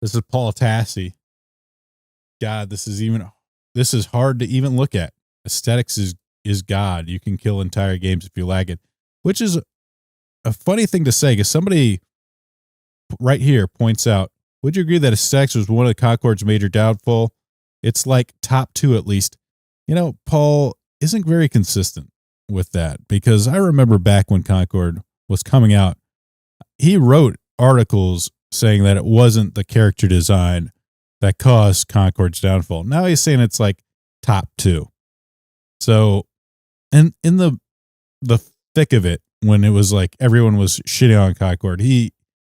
This is Paul Tassi. God, this is hard to even look at. Aesthetics is God. You can kill entire games if you lag it, which is a funny thing to say because somebody right here points out, would you agree that aesthetics was one of the Concord's major downfall? It's like top 2 at least. You know, Paul isn't very consistent with that because I remember back when Concord was coming out, he wrote articles saying that it wasn't the character design that caused Concord's downfall. Now he's saying it's like top 2. So, and in the thick of it, when it was like everyone was shitting on Concord, he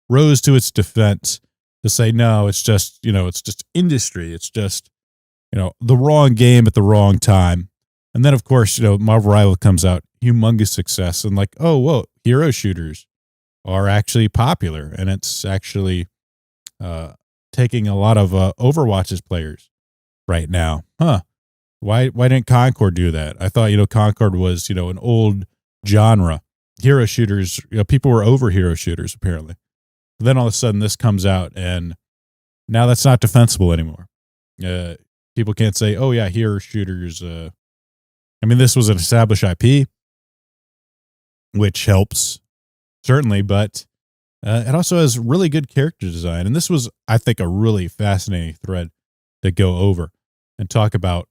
rose to its defense to say, no, it's just, it's just industry. It's just, the wrong game at the wrong time. And then, of course, Marvel Rival comes out, humongous success, and like, oh, whoa, hero shooters are actually popular, and it's actually taking a lot of Overwatch's players right now. Huh. Why didn't Concord do that? I thought, Concord was, an old genre. Hero shooters, people were over hero shooters, apparently. But then all of a sudden this comes out, and now that's not defensible anymore. People can't say, oh, yeah, hero shooters. This was an established IP, which helps, certainly, but it also has really good character design. And this was, I think, a really fascinating thread to go over and talk about.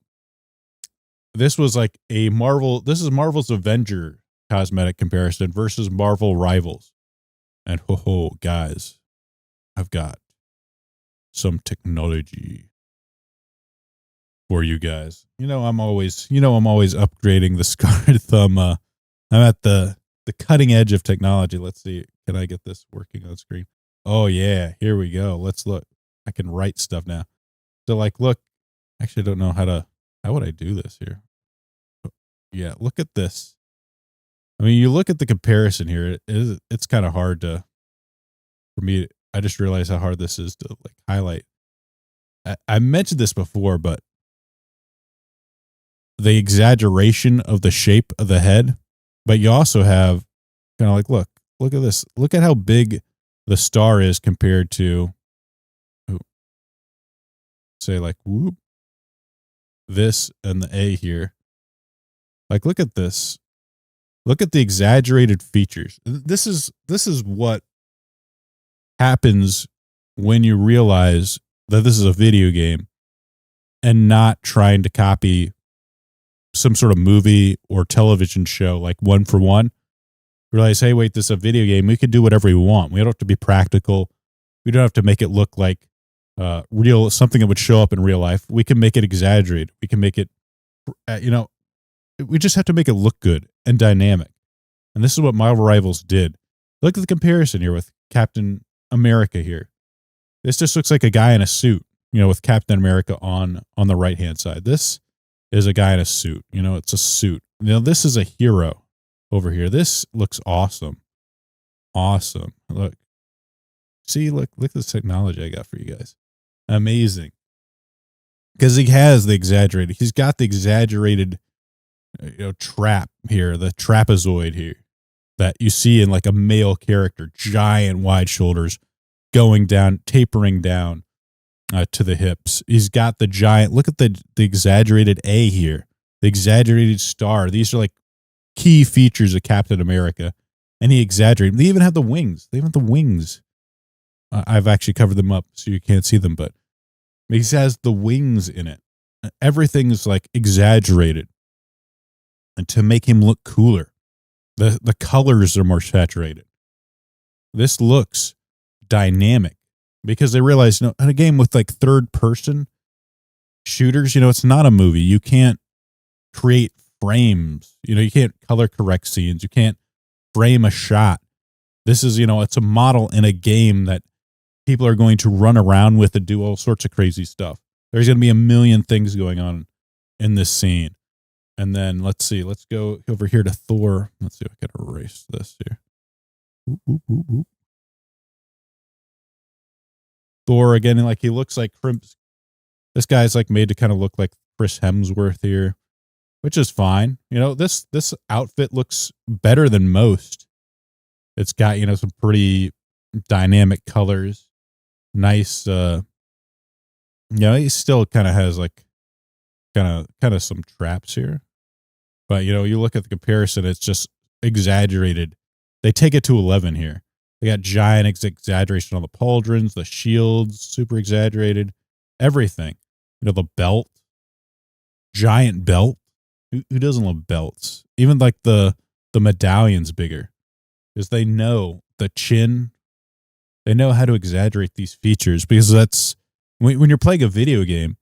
This was like this is Marvel's Avenger cosmetic comparison versus Marvel Rivals. And guys, I've got some technology for you guys. I'm always upgrading the scarred thumb. I'm at the cutting edge of technology. Let's see. Can I get this working on screen? Oh yeah, here we go. Let's look. I can write stuff now. So look, actually I don't know how would I do this here? Yeah, look at this. You look at the comparison here. It's kind of hard for me. I just realized how hard this is to highlight. I mentioned this before, but the exaggeration of the shape of the head, but you also have kind of look at this. Look at how big the star is compared to, say whoop, this and the A here. Look at this. Look at the exaggerated features. This is what happens when you realize that this is a video game and not trying to copy some sort of movie or television show like one for one. Realize, hey, wait, this is a video game. We can do whatever we want. We don't have to be practical. We don't have to make it look like real, something that would show up in real life. We can make it exaggerated. We can make it, we just have to make it look good and dynamic. And this is what Marvel Rivals did. Look at the comparison here with Captain America here. This just looks like a guy in a suit, with Captain America on the right-hand side. This is a guy in a suit. It's a suit. This is a hero over here. This looks awesome. Awesome. Look. See, look at this technology I got for you guys. Amazing. Because he has the exaggerated. He's got the exaggerated trap here, the trapezoid here that you see in a male character, giant wide shoulders going down, tapering down to the hips. He's got the giant, look at the exaggerated A here, the exaggerated star. These are key features of Captain America, and he exaggerated. They even have the wings. They even have the wings. I've actually covered them up so you can't see them, but he has the wings in it. Everything's exaggerated. And to make him look cooler, the colors are more saturated. This looks dynamic because they realize, in a game with third person shooters, it's not a movie. You can't create frames. You can't color correct scenes. You can't frame a shot. This is, it's a model in a game that people are going to run around with and do all sorts of crazy stuff. There's going to be a million things going on in this scene. And then let's see. Let's go over here to Thor. Let's see if I can erase this here. Whoop, whoop, whoop, whoop. Thor again, he looks like this guy's made to kind of look like Chris Hemsworth here, which is fine. This outfit looks better than most. It's got some pretty dynamic colors, nice. He still kind of has like kind of some traps here, but you look at the comparison, it's just exaggerated. They take it to 11 here. They got giant exaggeration on the pauldrons, the shields, super exaggerated, everything. The belt, giant belt. Who doesn't love belts? Even like the medallion's bigger, because they know the chin. They know how to exaggerate these features, because that's when you're playing a video game,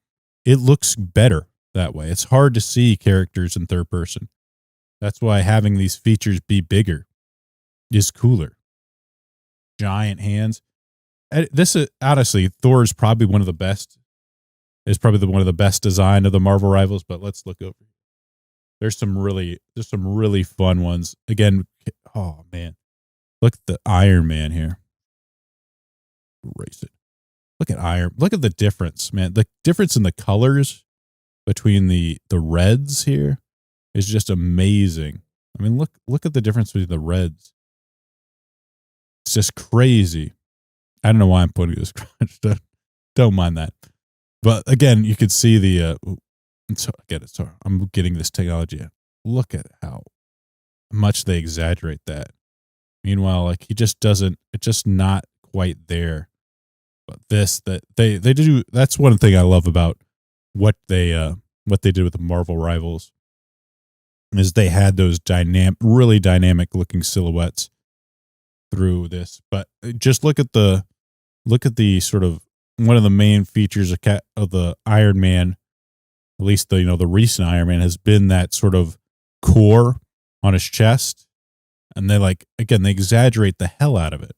it looks better that way. It's hard to see characters in third person. That's why having these features be bigger is cooler. Giant hands. This is honestly, Thor is probably one of the best. Is probably one of the best design of the Marvel rivals. But let's look over. There's some really fun ones. Again, oh man, look at the Iron Man here. Erase it. Look at Iron. Look at the difference, man. The difference in the colors between the reds here is just amazing. I mean, look at the difference between the reds. It's just crazy. I don't know why I'm putting this crunch. Don't mind that. But again, you could see the. Sorry, I'm getting this technology. Look at how much they exaggerate that. Meanwhile, like he just doesn't. It's just not quite there. But that they do. That's one thing I love about what they did with the Marvel rivals. Is they had those really dynamic looking silhouettes through this. But just look at the sort of one of the main features of the Iron Man, at least the recent Iron Man, has been that sort of core on his chest, and they they exaggerate the hell out of it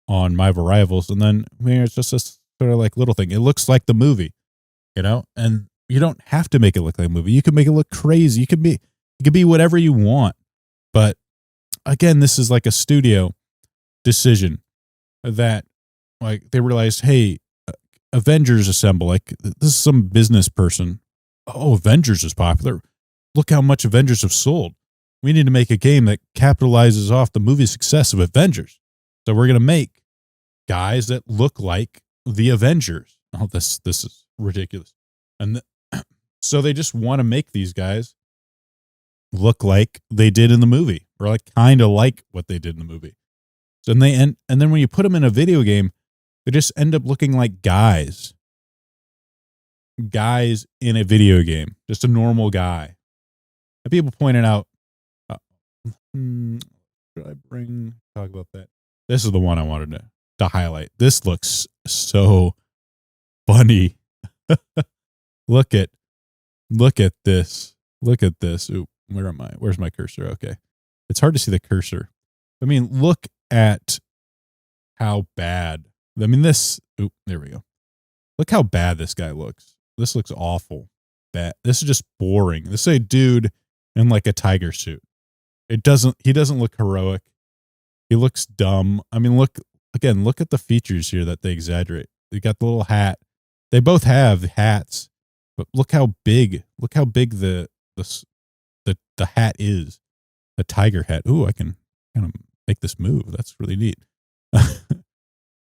on Marvel rivals, and then it's just this sort of like little thing. It looks like the movie, and you don't have to make it look like a movie. You can make it look crazy. You can be whatever you want, but again, this is like a studio decision that like they realized, hey, Avengers assemble. Like this is some business person. Oh, Avengers is popular. Look how much Avengers have sold. We need to make a game that capitalizes off the movie success of Avengers. So we're going to make guys that look like the Avengers. Oh, this is ridiculous. And so they just want to make these guys look like they did in the movie, or like kind of like what they did in the movie. So and then when you put them in a video game, they just end up looking like guys in a video game, just a normal guy. And people pointed out, should I talk about that? This is the one I wanted to highlight. This looks so funny. Look at this. Look at this. Ooh, where am I? Where's my cursor? Okay. It's hard to see the cursor. I mean, look at how bad. I mean, there we go. Look how bad this guy looks. This looks awful. Bad. This is just boring. This is a dude in like a tiger suit. He doesn't look heroic. He looks dumb. I mean, look at the features here that they exaggerate. They got the little hat. They both have hats, but look how big the hat is. The tiger hat. Ooh, I can kind of make this move. That's really neat.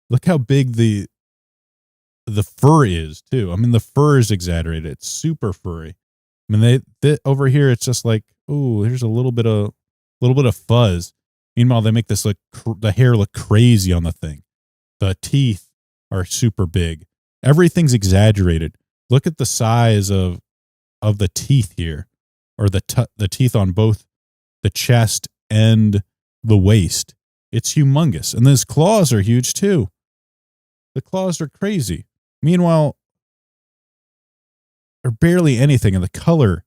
Look how big the fur is too. I mean, the fur is exaggerated. It's super furry. I mean, they over here, it's just like, oh, here's a little bit of fuzz. Meanwhile, they make this the hair look crazy on the thing. The teeth are super big. Everything's exaggerated. Look at the size of the teeth here, or the teeth on both the chest and the waist. It's humongous, and his claws are huge too. The claws are crazy. Meanwhile, they're barely anything, and the color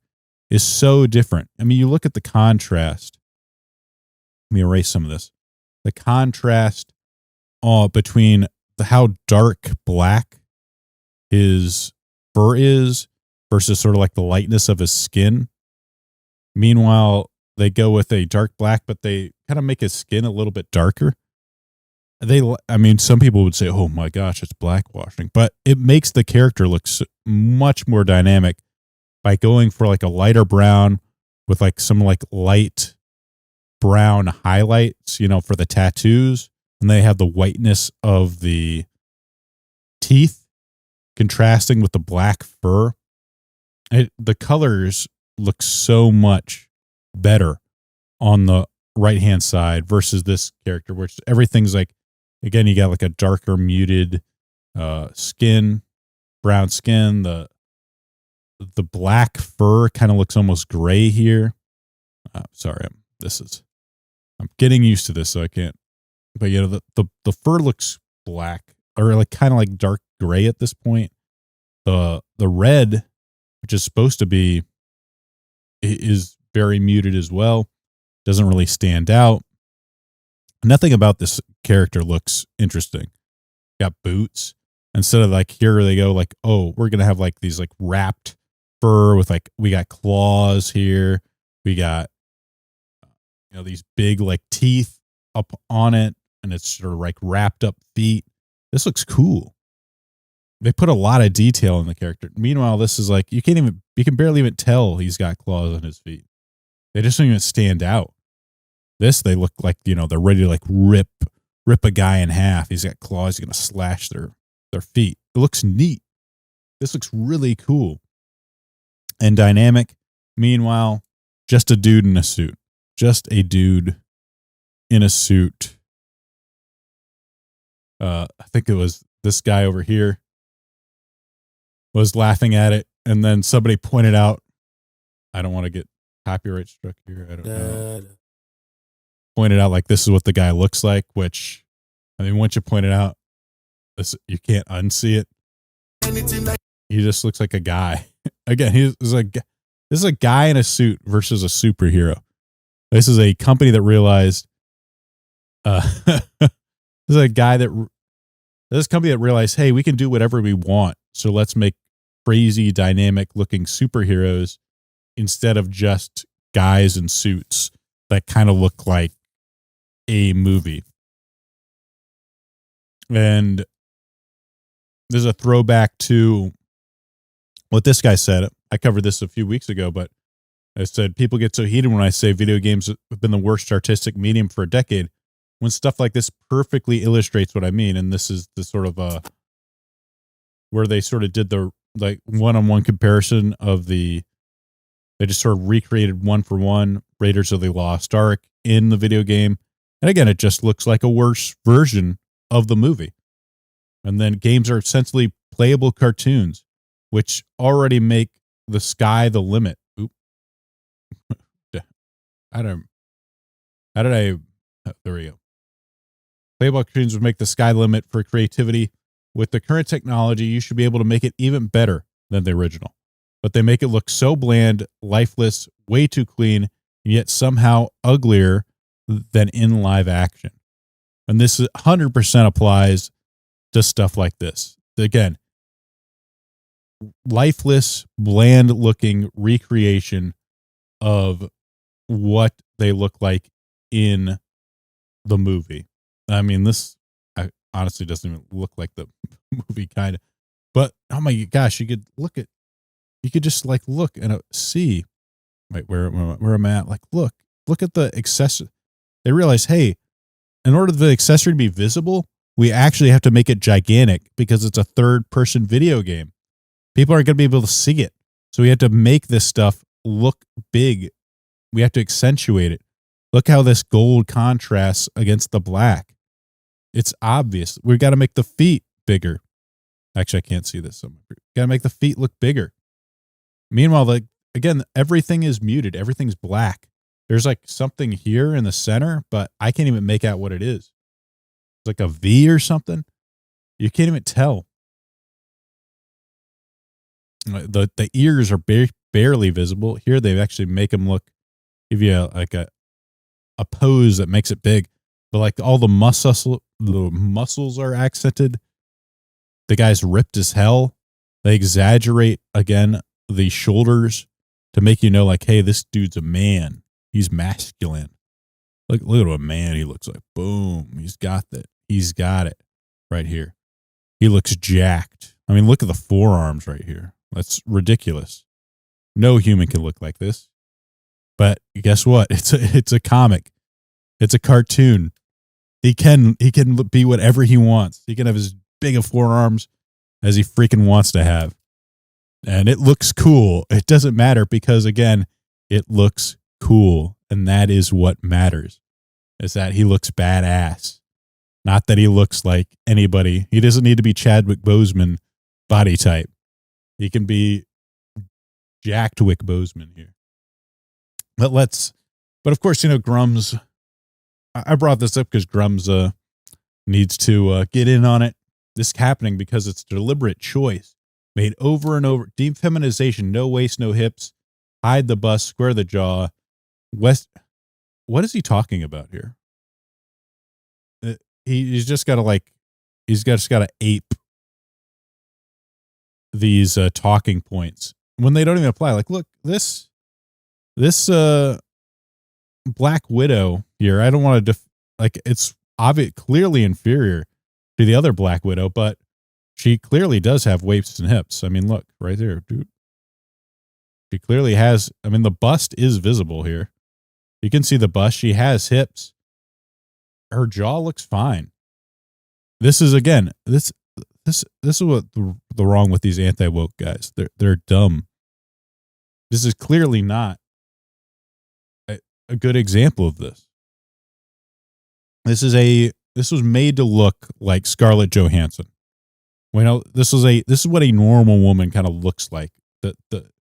is so different. I mean, you look at the contrast. Let me erase some of this. The contrast between how dark black his fur is versus sort of like the lightness of his skin. Meanwhile, they go with a dark black, but they kind of make his skin a little bit darker. Some people would say, oh my gosh, it's blackwashing, but it makes the character look much more dynamic by going for like a lighter brown with like some like light brown highlights, for the tattoos. And they have the whiteness of the teeth contrasting with the black fur. The colors look so much better on the right hand side versus this character, which everything's like, again, you got like a darker muted skin, brown skin. The black fur kind of looks almost gray here. Sorry, I'm getting used to this, so I can't. But you know, the fur looks black or like kind of like dark gray at this point. The red, which is supposed to be, is very muted as well. Doesn't really stand out. Nothing about this character looks interesting. Got boots. Instead of like, here they go, like, oh, we're gonna have like these like wrapped fur with like, we got claws here. We got, you know, these big like teeth up on it, and it's sort of like wrapped up feet. This looks cool. They put a lot of detail in the character. Meanwhile, this is like, you can barely even tell he's got claws on his feet. They just don't even stand out. This, they look like, you know, they're ready to like rip a guy in half. He's got claws, he's gonna slash their feet. It looks neat. This looks really cool and dynamic. Meanwhile, just a dude in a suit. Just a dude in a suit. I think it was this guy over here was laughing at it, and then somebody pointed out, I don't want to get copyright struck here. I don't know. Pointed out like, this is what the guy looks like, which, I mean, once you point it out, this, you can't unsee it. He just looks like a guy. Again, this is a guy in a suit versus a superhero. This is a company that realized, this company that realized, hey, we can do whatever we want. So let's make crazy, dynamic looking superheroes instead of just guys in suits that kind of look like a movie. And there's a throwback to what this guy said. I covered this a few weeks ago, but I said, people get so heated when I say video games have been the worst artistic medium for a decade, when stuff like this perfectly illustrates what I mean. And this is the sort of where they sort of did the like one-on-one comparison of they just sort of recreated one for one Raiders of the Lost Ark in the video game. And again, it just looks like a worse version of the movie. And then games are essentially playable cartoons, which already make the sky the limit. Oop. There we go. Playable cartoons would make the sky limit for creativity. With the current technology, you should be able to make it even better than the original. But they make it look so bland, lifeless, way too clean, and yet somehow uglier than in live action. And this 100% applies to stuff like this. Again, lifeless, bland-looking recreation of what they look like in the movie. I mean, this honestly doesn't even look like the movie, kind of. But oh my gosh, you could just like look and see. Wait, where am I at? Like, look at the accessory. They realize, hey, in order for the accessory to be visible, we actually have to make it gigantic because it's a third-person video game. People aren't going to be able to see it. So we have to make this stuff look big. We have to accentuate it. Look how this gold contrasts against the black. It's obvious. We've got to make the feet bigger. Actually, I can't see this. Got to make the feet look bigger. Meanwhile, again, everything is muted. Everything's black. There's like something here in the center, but I can't even make out what it is. It's like a V or something. You can't even tell. The ears are barely visible. Here they actually make them look, give you a pose that makes it big. But like all the muscles are accented. The guy's ripped as hell. They exaggerate again the shoulders to make you know, like, hey, this dude's a man. He's masculine. Look at what a man he looks like. Boom. He's got that. He's got it right here. He looks jacked. I mean, look at the forearms right here. That's ridiculous. No human can look like this. But guess what? It's a comic. It's a cartoon. He can be whatever he wants. He can have as big of forearms as he freaking wants to have. And it looks cool. It doesn't matter because, again, it looks cool. And that is what matters, is that he looks badass. Not that he looks like anybody. He doesn't need to be Chadwick Boseman body type. He can be Jacktwick Boseman here. But of course, Grums, I brought this up because Grums needs to get in on it. This is happening because it's a deliberate choice made over and over. Deep feminization, no waist, no hips, hide the bust, square the jaw. What is he talking about here? He's just got to ape these talking points when they don't even apply. Like, look, this Black Widow here, I don't want to it's obvious, clearly inferior to the other Black Widow, but she clearly does have waists and hips. I mean, look right there, dude. She clearly has. I mean, the bust is visible here. You can see the bust. She has hips. Her jaw looks fine. This is, again, this is what the wrong with these anti-woke guys. They're dumb. This is clearly not a good example of this. This was made to look like Scarlett Johansson. This is what a normal woman kind of looks like.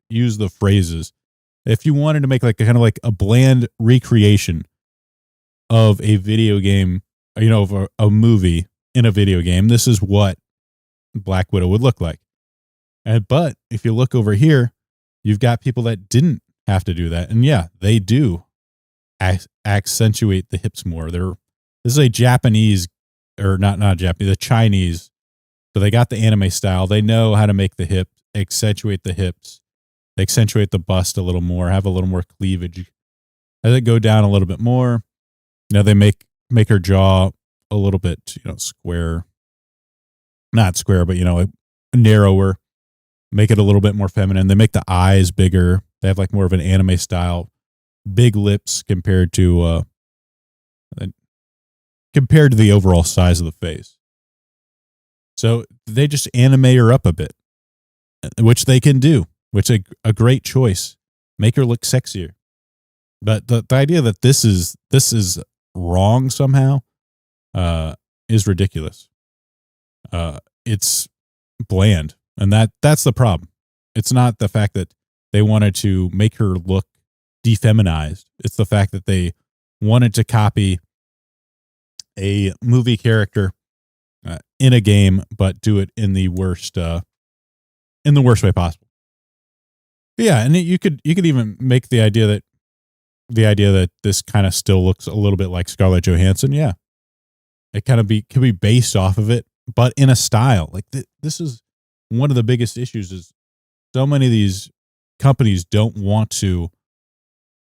Use the phrases. If you wanted to make like a bland recreation of a video game, of a movie in a video game, this is what Black Widow would look like. But if you look over here, you've got people that didn't have to do that, and yeah, they do accentuate the hips more. This is a Japanese, or not Japanese, the Chinese. So they got the anime style. They know how to make the hip, accentuate the hips. They accentuate the bust a little more, have a little more cleavage. As it go down a little bit more, they make her jaw a little bit, square. Not square, but, narrower. Make it a little bit more feminine. They make the eyes bigger. They have like more of an anime style. Big lips compared to the overall size of the face. So they just anime her up a bit, which they can do, which is a great choice. Make her look sexier. But the idea that this is wrong somehow is ridiculous. It's bland, and that's the problem. It's not the fact that they wanted to make her look defeminized. It's the fact that they wanted to copy a movie character in a game, but do it in the worst way possible. But yeah, and you could even make the idea that this kind of still looks a little bit like Scarlett Johansson. Yeah, it kind of can be based off of it, but in a style. Like this is one of the biggest issues. Is so many of these companies don't want to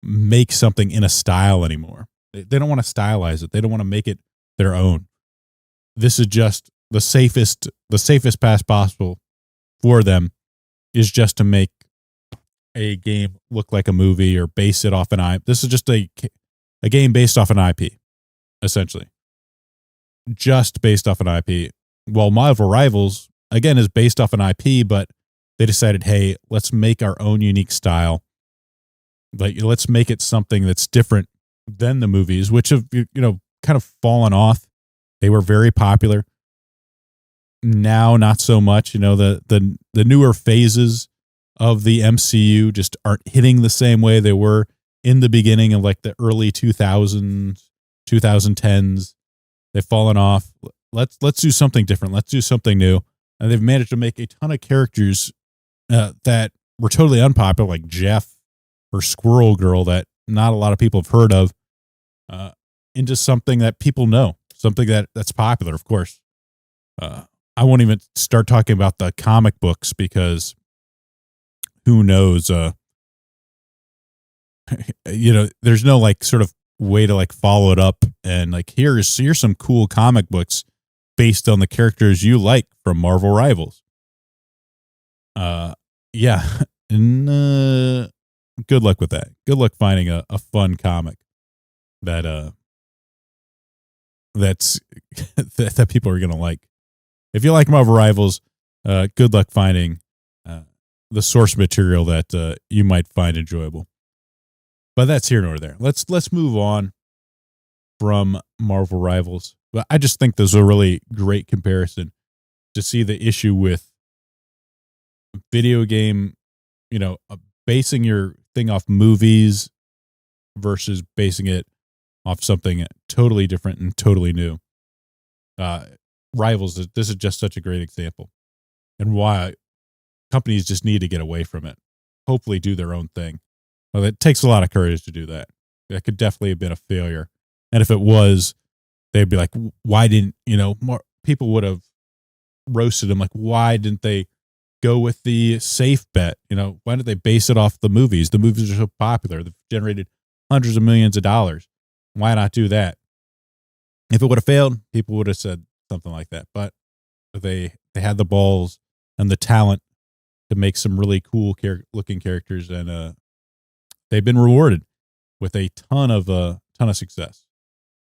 make something in a style anymore. They don't want to stylize it. They don't want to make it their own. This is just the safest path possible for them, is just to make a game look like a movie or base it off an IP. This is just a game based off an IP, essentially. Just based off an IP. While Marvel Rivals, again, is based off an IP, but they decided, hey, let's make our own unique style. Like, let's make it something that's different than the movies, which have, kind of fallen off. They were very popular. Now, not so much. The newer phases of the MCU just aren't hitting the same way they were in the beginning of like the early 2000s, 2010s. They've fallen off. Let's do something different. Let's do something new. And they've managed to make a ton of characters that were totally unpopular, like Jeff or Squirrel Girl, that not a lot of people have heard of, into something that people know, something that's popular, of course. I won't even start talking about the comic books, because who knows, there's no like sort of way to like follow it up and like, here's some cool comic books based on the characters you like from Marvel Rivals. Yeah. And good luck with that. Good luck finding a fun comic that's that people are gonna like. If you like Marvel Rivals, good luck finding the source material that you might find enjoyable. But that's here nor there. Let's move on from Marvel Rivals. But I just think there's a really great comparison to see the issue with video game, basing your thing off movies versus basing it off something totally different and totally new. Rivals, this is just such a great example, and why companies just need to get away from it. Hopefully, do their own thing. Well, it takes a lot of courage to do that. That could definitely have been a failure, and if it was, they'd be like, "Why didn't more people would have roasted them? Like, why didn't they go with the safe bet? Why did they base it off the movies? The movies are so popular; they've generated hundreds of millions of dollars. Why not do that?" If it would have failed, people would have said something like that. But they had the balls and the talent to make some really cool looking characters, and they've been rewarded with a ton of success.